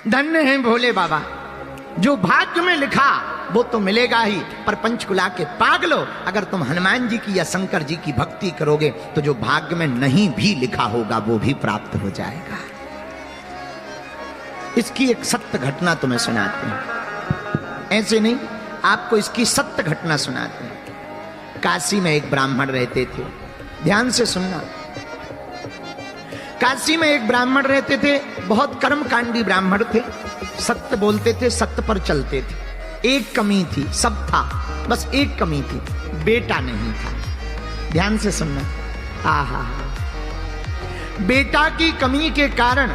धन्य हैं भोले बाबा, जो भाग्य में लिखा वो तो मिलेगा ही, पर पंचकुला के पागलो, अगर तुम हनुमान जी की या शंकर जी की भक्ति करोगे तो जो भाग्य में नहीं भी लिखा होगा वो भी प्राप्त हो जाएगा। इसकी एक सत्य घटना तुम्हें सुनाते हैं, ऐसे नहीं, आपको इसकी सत्य घटना सुनाते हैं। काशी में एक ब्राह्मण रहते थे, ध्यान से सुनना। काशी में एक ब्राह्मण रहते थे, बहुत कर्मकांडी ब्राह्मण थे, सत्य बोलते थे, सत्य पर चलते थे। एक कमी थी, सब था, बस एक कमी थी, बेटा नहीं था। ध्यान से सुनना। आहा, बेटा की कमी के कारण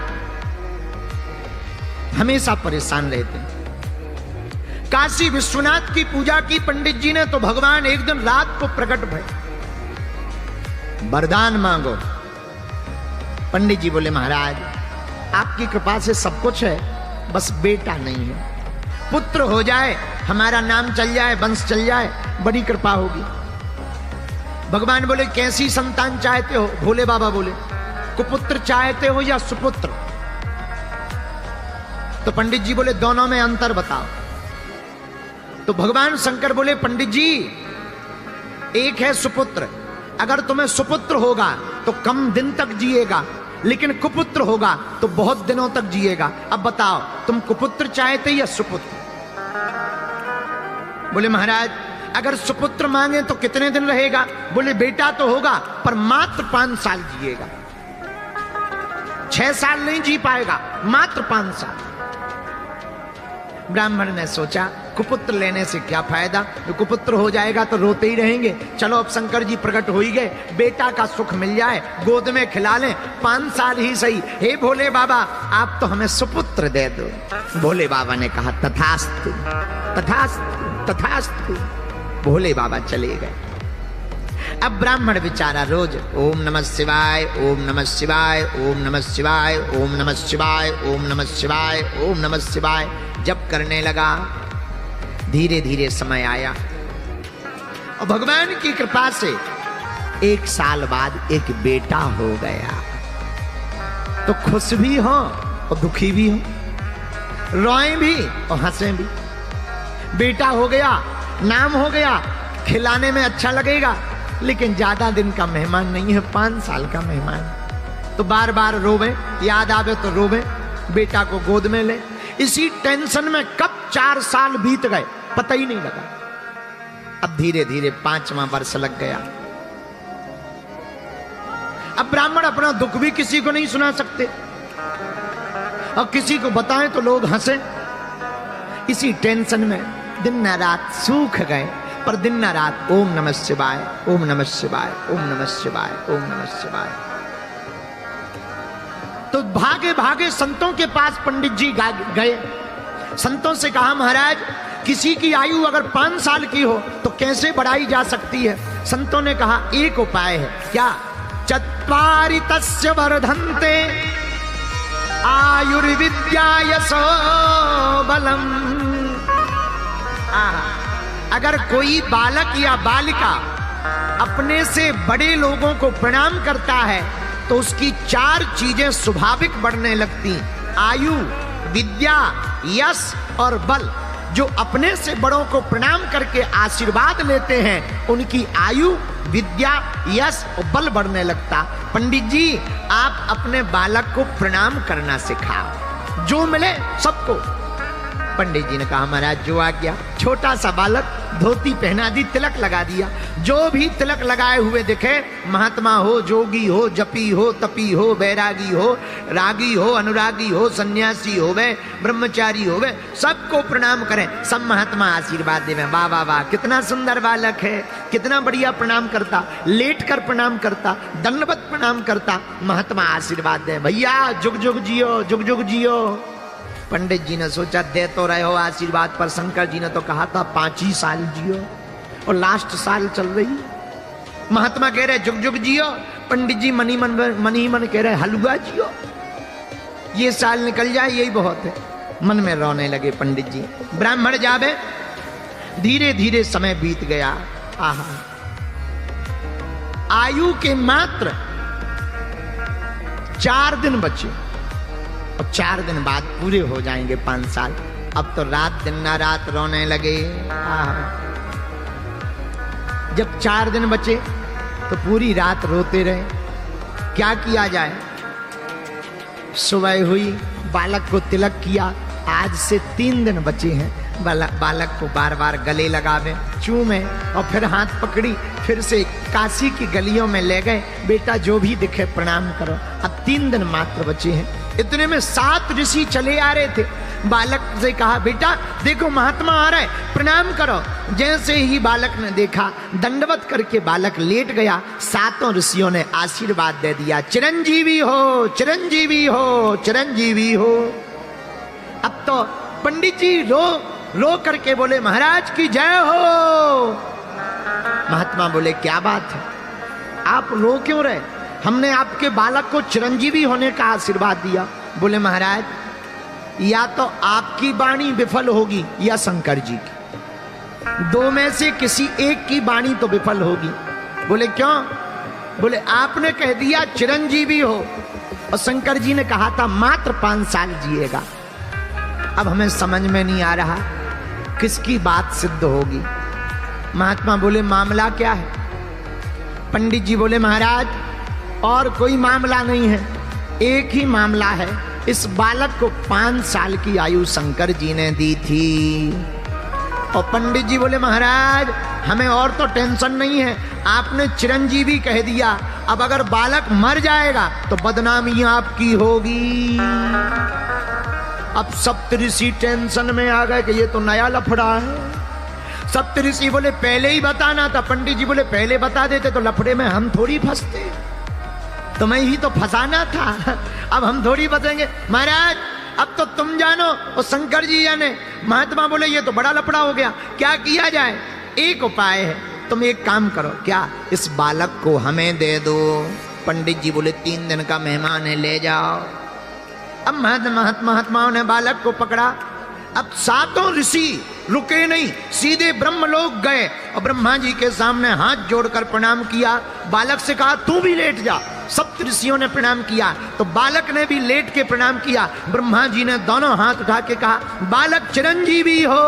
हमेशा परेशान रहते हैं। काशी विश्वनाथ की पूजा की पंडित जी ने, तो भगवान एक दिन रात को प्रकट भये, वरदान मांगो। पंडित जी बोले महाराज आपकी कृपा से सब कुछ है, बस बेटा नहीं है, पुत्र हो जाए, हमारा नाम चल जाए, वंश चल जाए, बड़ी कृपा होगी। भगवान बोले कैसी संतान चाहते हो? भोले बाबा बोले कुपुत्र चाहते हो या सुपुत्र? तो पंडित जी बोले दोनों में अंतर बताओ। तो भगवान शंकर बोले पंडित जी एक है सुपुत्र, अगर तुम्हें सुपुत्र होगा तो कम दिन तक जिएगा, लेकिन कुपुत्र होगा तो बहुत दिनों तक जिएगा। अब बताओ तुम कुपुत्र चाहते या सुपुत्र? बोले महाराज अगर सुपुत्र मांगे तो कितने दिन रहेगा? बोले बेटा तो होगा पर मात्र 5 साल जिएगा, 6 साल नहीं जी पाएगा, मात्र 5 साल। ब्राह्मण ने सोचा कुपुत्र लेने से क्या फायदा, तो कुपुत्र हो जाएगा तो रोते ही रहेंगे, चलो अब शंकर जी प्रकट हो ही गए, बेटा का सुख मिल जाए, गोद में खिला लें, 5 साल ही सही। हे भोले बाबा आप तो हमें सुपुत्र दे दो। भोले बाबा ने कहा तथास्तु तथास्तु तथास्तु। भोले बाबा चले गए। अब ब्राह्मण बेचारा रोज ओम नमः शिवाय, ओम नमः शिवाय, ओम नमः शिवाय, ओम नमः शिवाय, ओम नमः शिवाय, ओम नमः शिवाय जप करने लगा। धीरे धीरे समय आया और भगवान की कृपा से 1 साल बाद एक बेटा हो गया। तो खुश भी हो और दुखी भी हो, रोए भी और हंसे भी। बेटा हो गया, नाम हो गया, खिलाने में अच्छा लगेगा, लेकिन ज्यादा दिन का मेहमान नहीं है, 5 साल का मेहमान। तो बार बार रोवे, याद आवे तो रोवे, बेटा को गोद में ले। इसी टेंशन में कब 4 साल बीत गए पता ही नहीं लगा। अब धीरे धीरे 5वां वर्ष लग गया। अब ब्राह्मण अपना दुख भी किसी को नहीं सुना सकते और किसी को बताएं तो लोग हंसे। इसी टेंशन में दिन न रात सूख गए, पर दिन न रात ओम नमः शिवाय, ओम नमः शिवाय, ओम नमः शिवाय, ओम नमः शिवाय। तो भागे भागे संतों के पास पंडित जी गए। संतों से कहा महाराज किसी की आयु अगर 5 साल की हो तो कैसे बढ़ाई जा सकती है? संतों ने कहा एक उपाय है। क्या? चत्वारि तस्य वर्धन्ते आयुर्विद्या यशो बलम। अगर कोई बालक या बालिका अपने से बड़े लोगों को प्रणाम करता है तो उसकी 4 चीजें स्वाभाविक बढ़ने लगती, आयु, विद्या, यश और बल। जो अपने से बड़ों को प्रणाम करके आशीर्वाद लेते हैं उनकी आयु, विद्या, यश और बल बढ़ने लगता। पंडित जी आप अपने बालक को प्रणाम करना सिखाओ, जो मिले सबको। पंडित जी ने कहा महाराज जो आ गया। छोटा सा बालक, धोती पहना दी, तिलक लगा दिया। जो भी तिलक लगाए हुए दिखे, महात्मा हो, जोगी हो, जपी हो, तपी हो, बैरागी हो, रागी हो, अनुरागी हो, सन्यासी हो वे, ब्रह्मचारी हो वे, सबको प्रणाम करें। सब महात्मा आशीर्वाद देवे। वाह वाह वाह कितना सुंदर बालक है, कितना बढ़िया प्रणाम करता, लेट कर प्रणाम करता, दंडवत प्रणाम करता। महात्मा आशीर्वाद दे, भैया जुग जुग जियो, जुग जुग जियो। पंडित जी ने सोचा दे तो रहे हो आशीर्वाद, पर शंकर जी ने तो कहा था 5 ही साल जियो और लास्ट साल चल रही। महात्मा कह रहे जुग जुग जियो, पंडित जी मन ही मन कह रहे हलवा जियो, ये साल निकल जाए यही बहुत है। मन में रोने लगे पंडित जी। ब्राह्मण जावे, धीरे धीरे समय बीत गया। आहा, आयु के मात्र 4 दिन बचे। और 4 दिन बाद पूरे हो जाएंगे 5 साल। अब तो रात दिन ना रात रोने लगे। जब 4 दिन बचे तो पूरी रात रोते रहे। क्या किया जाए? सुबह हुई, बालक को तिलक किया। आज से 3 दिन बचे हैं। बालक को बार बार गले लगावे, चूमे और फिर हाथ पकड़ी, फिर से काशी की गलियों में ले गए। बेटा जो भी दिखे प्रणाम करो। अब 3 दिन मात्र बचे हैं। इतने में 7 ऋषि चले आ रहे थे। बालक से कहा, बेटा देखो महात्मा आ रहा है, प्रणाम करो। जैसे ही बालक ने देखा, दंडवत करके बालक लेट गया। 7 ऋषियों ने आशीर्वाद दे दिया, चिरंजीवी हो, चिरंजीवी हो, चिरंजीवी हो। अब तो पंडित जी रो करके बोले, महाराज की जय हो। महात्मा बोले, क्या बात है, आप रो क्यों रहे? हमने आपके बालक को चिरंजीवी होने का आशीर्वाद दिया। बोले, महाराज या तो आपकी वाणी विफल होगी या शंकर जी की, 2 में से किसी एक की वाणी तो विफल होगी। बोले, क्यों? बोले, आपने कह दिया चिरंजीवी हो और शंकर जी ने कहा था मात्र 5 साल जिएगा। अब हमें समझ में नहीं आ रहा किसकी बात सिद्ध होगी। महात्मा बोले, मामला क्या है? पंडित जी बोले, महाराज और कोई मामला नहीं है, एक ही मामला है। इस बालक को 5 साल की आयु शंकर जी ने दी थी। और पंडित जी बोले, महाराज हमें और तो टेंशन नहीं है, आपने चिरंजीवी कह दिया। अब अगर बालक मर जाएगा तो बदनामी आपकी होगी। अब सप्तऋषि टेंशन में आ गए कि ये तो नया लफड़ा है। सप्तऋषि बोले, पहले ही बताना था। पंडित जी बोले, पहले बता देते तो लफड़े में हम थोड़ी फंसते, तुम्हें ही तो फंसाना था। अब हम थोड़ी बतेंगे। महाराज अब तो तुम जानो और शंकर जी जाने। महात्मा बोले, ये तो बड़ा लफड़ा हो गया, क्या किया जाए? एक उपाय है, तुम एक काम करो। क्या? इस बालक को हमें दे दो। पंडित जी बोले, 3 दिन का मेहमान है, ले जाओ। अब महात्माओं ने बालक को पकड़ा। अब 7 ऋषि रुके नहीं, सीधे ब्रह्मलोक गए और ब्रह्मा जी के सामने हाथ जोड़कर प्रणाम किया। बालक से कहा, तू भी लेट जा। सप्त ऋषियों ने प्रणाम किया तो बालक ने भी लेट के प्रणाम किया। ब्रह्मा जी ने दोनों हाथ उठा के कहा, बालक चिरंजीवी हो,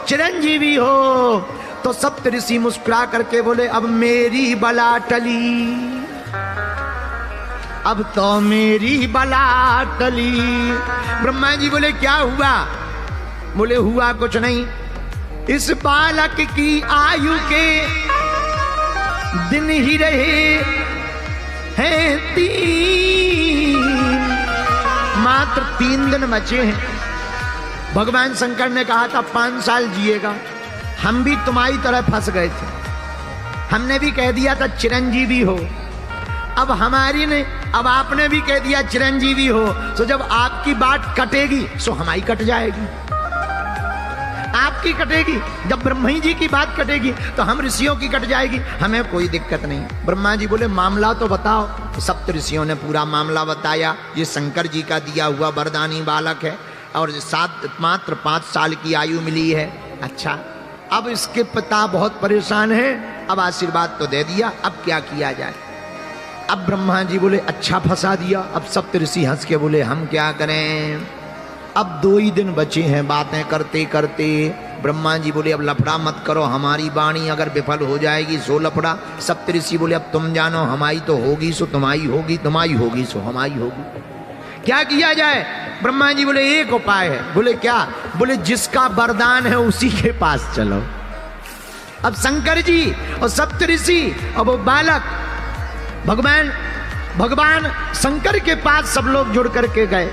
चिरंजीवी हो। तो सप्त ऋषि मुस्कुरा करके बोले, अब मेरी बला टली, अब तो मेरी बला टली। ब्रह्मा जी बोले, क्या हुआ? बोले, हुआ कुछ नहीं, इस बालक की आयु के दिन ही रहे हैं 3, मात्र 3 दिन बचे हैं। भगवान शंकर ने कहा था 5 साल जिएगा। हम भी तुम्हारी तरह फंस गए थे, हमने भी कह दिया था चिरंजीवी हो। अब अब आपने भी कह दिया चिरंजीवी हो, तो जब आपकी बात कटेगी सो हमारी कट जाएगी। आपकी कटेगी, जब ब्रह्मा जी की बात कटेगी तो हम ऋषियों की कट जाएगी, हमें कोई दिक्कत नहीं। ब्रह्मा जी बोले, मामला तो बताओ। तो सप्त ऋषियों ने पूरा मामला बताया। ये शंकर जी का दिया हुआ वरदानी बालक है और मात्र 5 साल की आयु मिली है। अच्छा, अब इसके पिता बहुत परेशान है। अब आशीर्वाद तो दे दिया, अब क्या किया जाए? अब ब्रह्मा जी बोले, अच्छा फंसा दिया। अब सप्त ऋषि हंस के बोले, हम क्या करें? अब 2 ही दिन बचे हैं बातें करते करते। ब्रह्मा जी बोले, अब लफड़ा मत करो, हमारी वाणी अगर विफल हो जाएगी सो लफड़ा। सप्त ऋषि बोले, अब तुम जानो, हमारी तो होगी सो तुम्हारी होगी, तुम्हारी होगी सो हमारी होगी। क्या किया जाए? ब्रह्मा जी बोले, एक उपाय है। बोले, क्या? बोले, जिसका वरदान है उसी के पास चलो। अब शंकर जी और सप्त ऋषि और वो बालक भगवान शंकर के पास सब लोग जुड़ करके गए।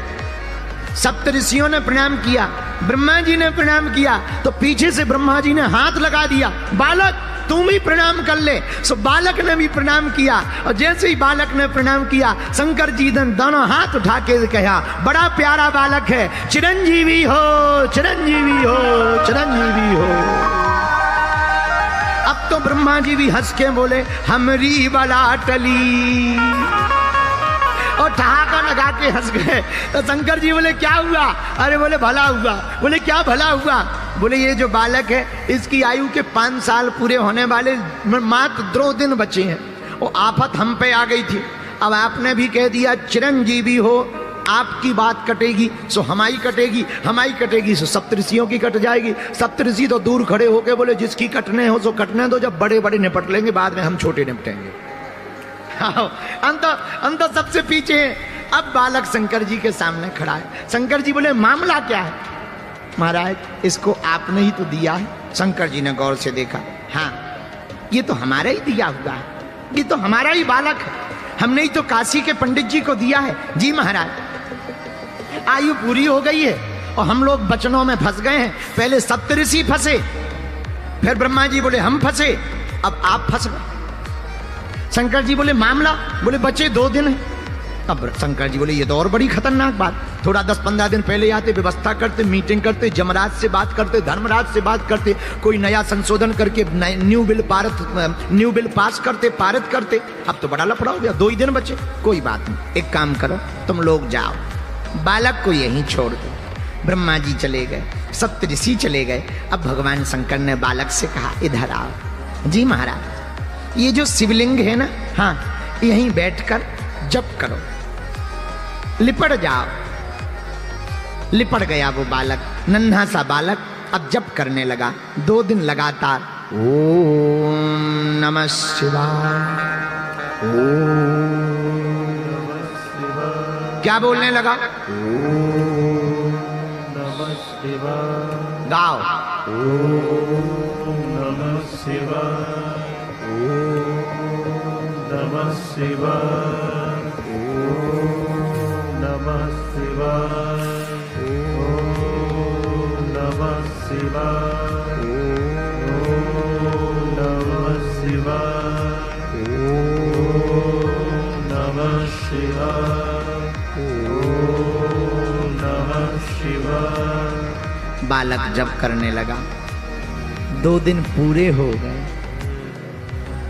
सप्त ऋषियों ने प्रणाम किया, ब्रह्मा जी ने प्रणाम किया, तो पीछे से ब्रह्मा जी ने हाथ लगा दिया, बालक तुम भी प्रणाम कर ले। सो बालक ने भी प्रणाम किया और जैसे ही बालक ने प्रणाम किया, शंकर जी ने दोनों हाथ उठा के कहा, बड़ा प्यारा बालक है, चिरंजीवी हो, चिरंजीवी हो, चिरंजीवी हो। अब तो ब्रह्मा जी भी हंस के बोले, हमरी बला टली, और ठहाका लगा के हंस गए। तो शंकर जी बोले, क्या हुआ? अरे बोले, भला हुआ। बोले, क्या भला हुआ? बोले, ये जो बालक है इसकी आयु के 5 साल पूरे होने वाले मात्र 2 दिन बचे हैं। वो आफत हम पे आ गई थी, अब आपने भी कह दिया चिरंजीवी हो, आपकी बात कटेगी सो हमारी कटेगी, हमारी कटेगी सो सप्तऋषियों की कट जाएगी। सप्तऋषि तो दूर खड़े होके बोले जिसकी कटने हो सो कटने दो, जब बड़े बड़े निपट लेंगे बाद में हम छोटे निपटेंगे। अंत सबसे पीछे है। अब बालक शंकर जी के सामने खड़ा है। शंकर जी बोले मामला क्या है? महाराज इसको आपने ही तो दिया है। शंकर जी ने गौर से देखा, हाँ ये तो हमारा ही दिया हुआ है, ये तो हमारा ही बालक है, हमने ही तो काशी के पंडित जी को दिया है। जी महाराज आयु पूरी हो गई है और हम लोग बचनों में फंस गए हैं। पहले सप्तऋषि फंसे, फिर ब्रह्मा जी बोले हम फंसे, अब आप फंस गए। शंकर जी बोले मामला, बोले बचे 2 दिन है। अब शंकर जी बोले ये तो और बड़ी खतरनाक बात, थोड़ा 10-15 दिन पहले आते, व्यवस्था करते, मीटिंग करते, जमराज से बात करते, धर्मराज से बात करते, कोई नया संशोधन करके न्यू बिल पास करते, पारित करते। अब तो बड़ा लफड़ा हो गया, 2 ही दिन बचे। कोई बात नहीं, एक काम करो तुम लोग जाओ, बालक को यहीं छोड़ दो। ब्रह्मा जी चले गए, सप्तऋषि चले गए। अब भगवान शंकर ने बालक से कहा इधर आओ। जी महाराज ये जो शिवलिंग है ना, हाँ यहीं बैठकर जप करो, लिपट जाओ। लिपट गया वो बालक, नन्हा सा बालक। अब जप करने लगा 2 दिन लगातार। ओम नमः शिवाय, क्या बोलने लगा? ओम नमः शिवाय। गाओ ओम नमः शिवाय, ओम नमः शिवाय, ओम नमः शिवाय, ओम नमः शिवाय, ओम नमः शिवाय, ओम नमः शिवाय, ओम नमः शिवाय। बालक जप करने लगा। 2 दिन पूरे हो गए।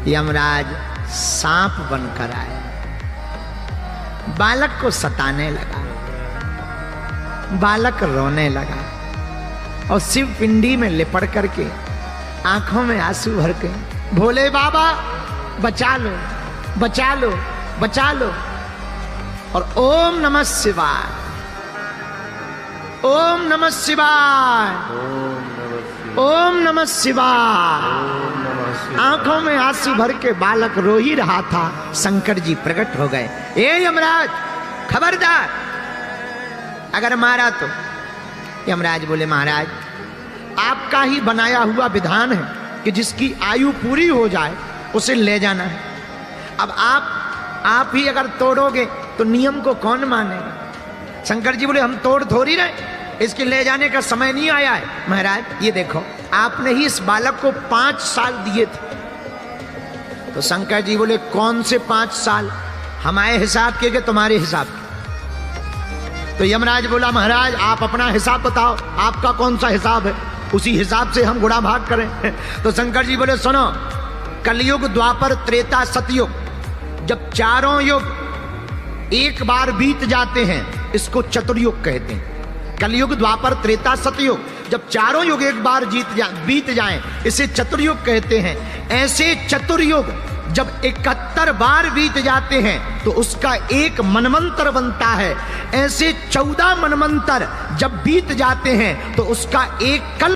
यमराज सांप बनकर आए, बालक को सताने लगा। बालक रोने लगा और शिव पिंडी में लिपट करके आंखों में आंसू भर के, भोले बाबा बचा लो, बचा लो, बचा लो। और ओम नमः शिवाय, ओम नमः शिवाय, ओम नमः शिवाय। आंखों में आंसू भर के बालक रो ही रहा था। शंकर जी प्रकट हो गए। ए यमराज खबरदार, अगर मारा तो। यमराज बोले महाराज आपका ही बनाया हुआ विधान है कि जिसकी आयु पूरी हो जाए उसे ले जाना है। अब आप ही अगर तोड़ोगे तो नियम को कौन मानेगा? शंकर जी बोले हम तोड़ थोड़ी रहे, इसके ले जाने का समय नहीं आया है। महाराज ये देखो आपने ही इस बालक को 5 साल दिए थे। तो शंकर जी बोले कौन से 5 साल? हमारे हिसाब के कि तुम्हारे हिसाब के? तो यमराज बोला महाराज आप अपना हिसाब बताओ, आपका कौन सा हिसाब है, उसी हिसाब से हम गुणा भाग करें। तो शंकर जी बोले सुनो, कलयुग, द्वापर, त्रेता, सतयुग, जब चारों युग एक बार बीत जाते हैं इसको चतुर्युग कहते हैं। कलयुग, द्वापर, त्रेता, सतयुग, जब चारों युग एक बार बीत जाएं इसे चतुर्युग कहते हैं। ऐसे चतुर्युग जब 71 बार बीत जाते हैं तो उसका एक मनवंतर बनता है। ऐसे 14 मनवंतर जब बीत जाते हैं तो उसका एक कल्प